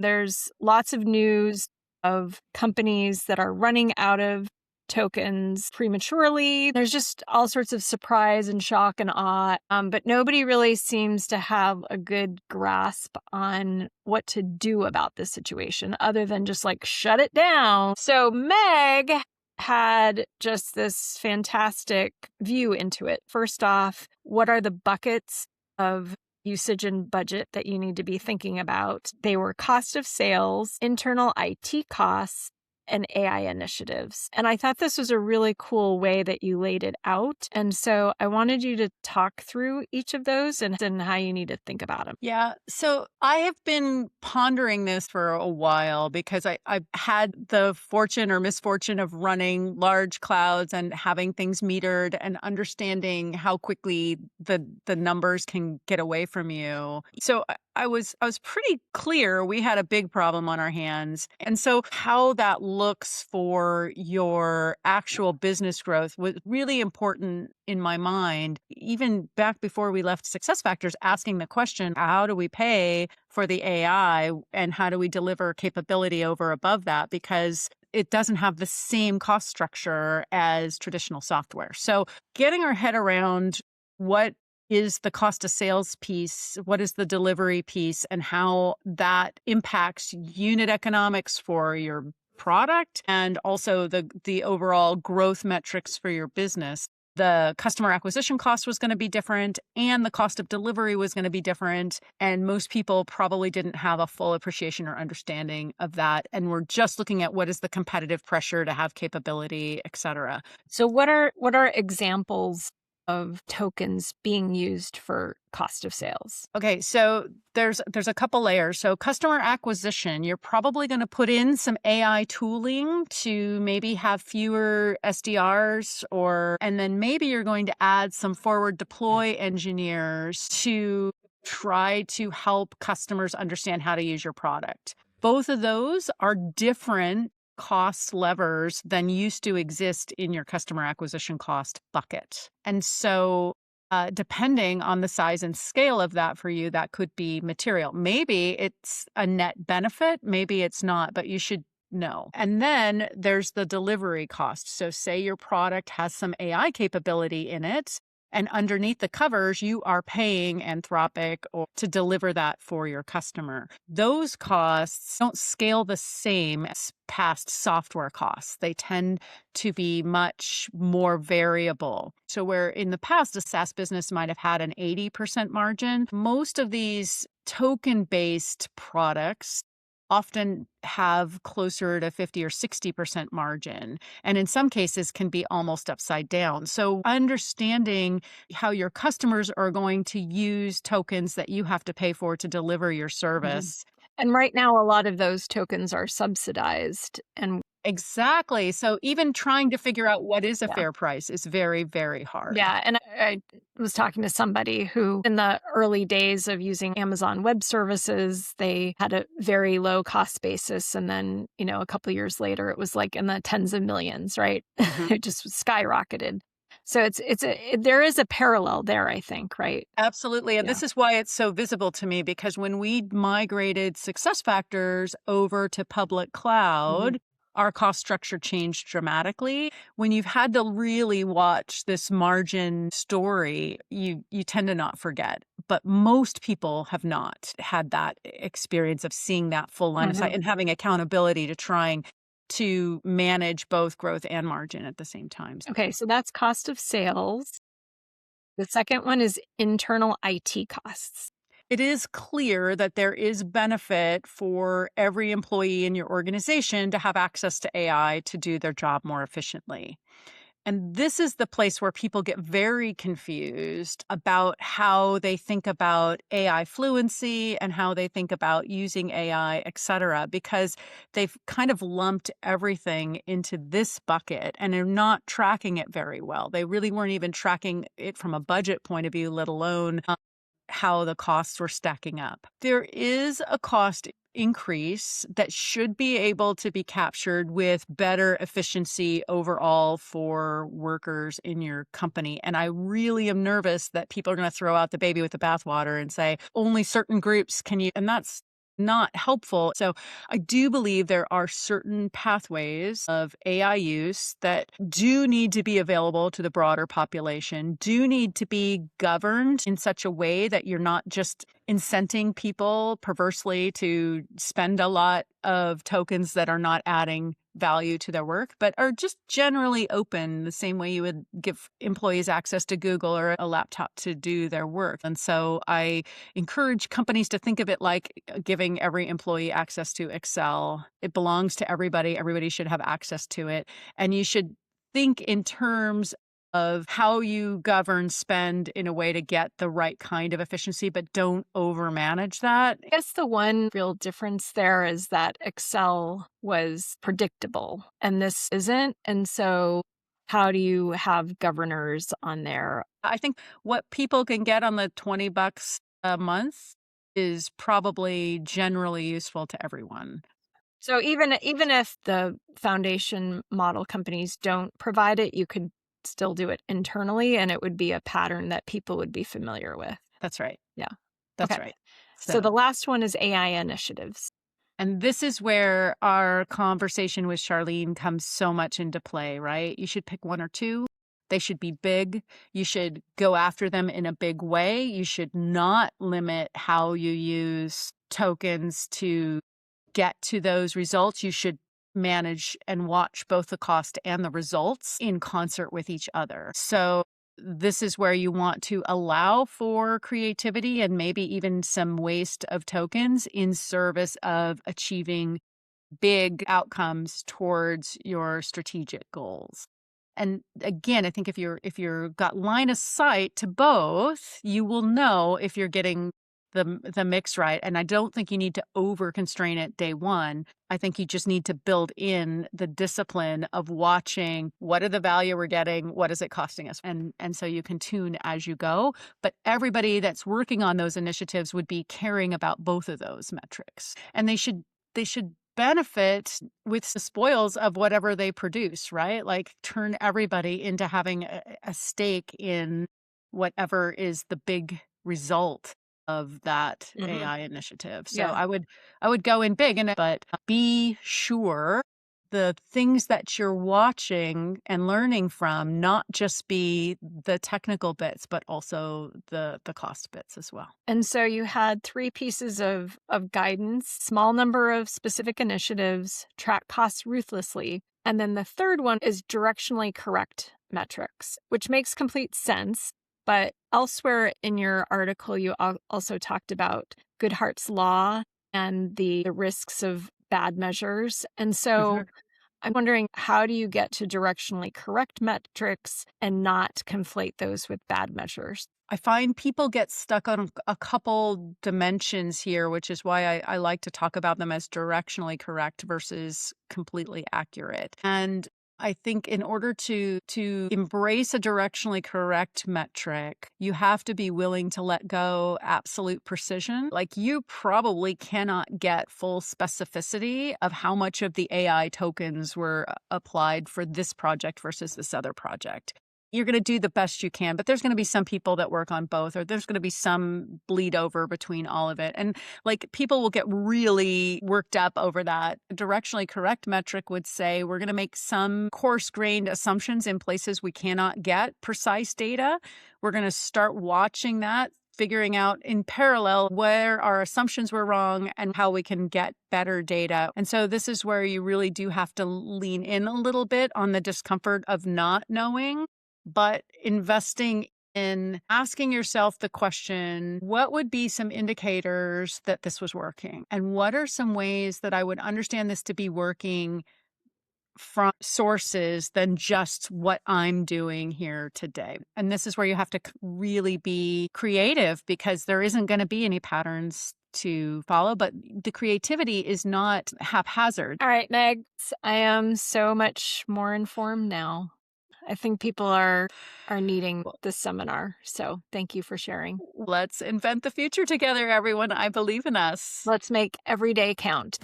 There's lots of news of companies that are running out of tokens prematurely. There's just all sorts of surprise and shock and awe, but nobody really seems to have a good grasp on what to do about this situation other than just like shut it down. So Meg had just this fantastic view into it. First off, what are the buckets of usage and budget that you need to be thinking about? They were cost of sales, internal IT costs, and AI initiatives. And I thought this was a really cool way that you laid it out. And so I wanted you to talk through each of those and how you need to think about them. Yeah. So I have been pondering this for a while because I've had the fortune or misfortune of running large clouds and having things metered and understanding how quickly the numbers can get away from you. So I was pretty clear we had a big problem on our hands. And so how that looks for your actual business growth was really important in my mind. Even back before we left SuccessFactors, asking the question, how do we pay for the AI and how do we deliver capability over above that? Because it doesn't have the same cost structure as traditional software. So getting our head around what is the cost of sales piece, what is the delivery piece, and how that impacts unit economics for your product and also the overall growth metrics for your business. The customer acquisition cost was going to be different and the cost of delivery was going to be different. And most people probably didn't have a full appreciation or understanding of that. And we're just looking at what is the competitive pressure to have capability, et cetera. So what are examples of tokens being used for cost of sales? Okay, so there's a couple layers. So customer acquisition, you're probably going to put in some AI tooling to maybe have fewer SDRs and then maybe you're going to add some forward deploy engineers to try to help customers understand how to use your product. Both of those are different cost levers than used to exist in your customer acquisition cost bucket. And so depending on the size and scale of that for you, that could be material. Maybe it's a net benefit, maybe it's not, but you should know. And then there's the delivery cost. So say your product has some AI capability in it, and underneath the covers, you are paying Anthropic or to deliver that for your customer. Those costs don't scale the same as past software costs. They tend to be much more variable. So where in the past, a SaaS business might have had an 80% margin, most of these token-based products often have closer to 50 or 60% margin, and in some cases can be almost upside down. So understanding how your customers are going to use tokens that you have to pay for to deliver your service. And right now, a lot of those tokens are subsidized. And Exactly. So even trying to figure out what is a fair price is very, very hard. yeah, and I was talking to somebody who, in the early days of using Amazon Web Services, they had a very low cost basis. And then, a couple of years later, it was like in the tens of millions, right? It just skyrocketed. So there is a parallel there, I think, right? Absolutely. And this is why it's so visible to me, because when we migrated SuccessFactors over to public cloud, our cost structure changed dramatically. When you've had to really watch this margin story, you tend to not forget. But most people have not had that experience of seeing that full line of sight and having accountability to trying to manage both growth and margin at the same time. Okay, so that's cost of sales. The second one is internal IT costs. It is clear that there is benefit for every employee in your organization to have access to AI to do their job more efficiently. And this is the place where people get very confused about how they think about AI fluency and how they think about using AI, et cetera, because they've kind of lumped everything into this bucket and they're not tracking it very well. They really weren't even tracking it from a budget point of view, let alone how the costs were stacking up. There is a cost increase that should be able to be captured with better efficiency overall for workers in your company. And I really am nervous that people are going to throw out the baby with the bathwater and say, only certain groups can use, and that's not helpful. So I do believe there are certain pathways of AI use that do need to be available to the broader population, do need to be governed in such a way that you're not just incenting people perversely to spend a lot of tokens that are not adding value to their work, but are just generally open the same way you would give employees access to Google or a laptop to do their work. And so I encourage companies to think of it like giving every employee access to Excel. It belongs to everybody. Everybody should have access to it. And you should think in terms of how you govern spend in a way to get the right kind of efficiency, but don't overmanage that. I guess the one real difference there is that Excel was predictable and this isn't. And so, how do you have governors on there? I think what people can get on the $20 a month is probably generally useful to everyone. So even if the foundation model companies don't provide it, you could still do it internally, and it would be a pattern that people would be familiar with. That's right. Yeah. That's Okay. right. So the So, last one is AI initiatives. and this is where our conversation with Charlene comes so much into play, right? You should pick one or two. They should be big. You should go after them in a big way. You should not limit how you use tokens to get to those results. You should manage and watch both the cost and the results in concert with each other. So this is where you want to allow for creativity and maybe even some waste of tokens in service of achieving big outcomes towards your strategic goals. And again, I think if you're got line of sight to both, you will know if you're getting the mix right. And I don't think you need to over constrain it day one. I think you just need to build in the discipline of watching what are the value we're getting, what is it costing us, and so you can tune as you go. But everybody that's working on those initiatives would be caring about both of those metrics, and they should benefit with the spoils of whatever they produce, right? Like turn everybody into having a stake in whatever is the big result of that Mhm. AI initiative. So Yeah. I would go in big, but be sure the things that you're watching and learning from not just be the technical bits, but also the cost bits as well. And so you had three pieces of guidance, small number of specific initiatives, track costs ruthlessly. And then the third one is directionally correct metrics, which makes complete sense. But elsewhere in your article, you also talked about Goodhart's law and the risks of bad measures. And so I'm wondering, how do you get to directionally correct metrics and not conflate those with bad measures? I find people get stuck on a couple dimensions here, which is why I like to talk about them as directionally correct versus completely accurate. And I think in order to embrace a directionally correct metric, you have to be willing to let go absolute precision. Like you probably cannot get full specificity of how much of the AI tokens were applied for this project versus this other project. You're going to do the best you can, but there's going to be some people that work on both, or there's going to be some bleed over between all of it. And like people will get really worked up over that. A directionally correct metric would say we're going to make some coarse grained assumptions in places we cannot get precise data. We're going to start watching that, figuring out in parallel where our assumptions were wrong and how we can get better data. And so this is where you really do have to lean in a little bit on the discomfort of not knowing, but investing in asking yourself the question, what would be some indicators that this was working? And what are some ways that I would understand this to be working from sources than just what I'm doing here today? And this is where you have to really be creative because there isn't going to be any patterns to follow, but the creativity is not haphazard. All right, Meg, I am so much more informed now. I think people are needing this seminar. So thank you for sharing. Let's invent the future together, everyone. I believe in us. Let's make every day count.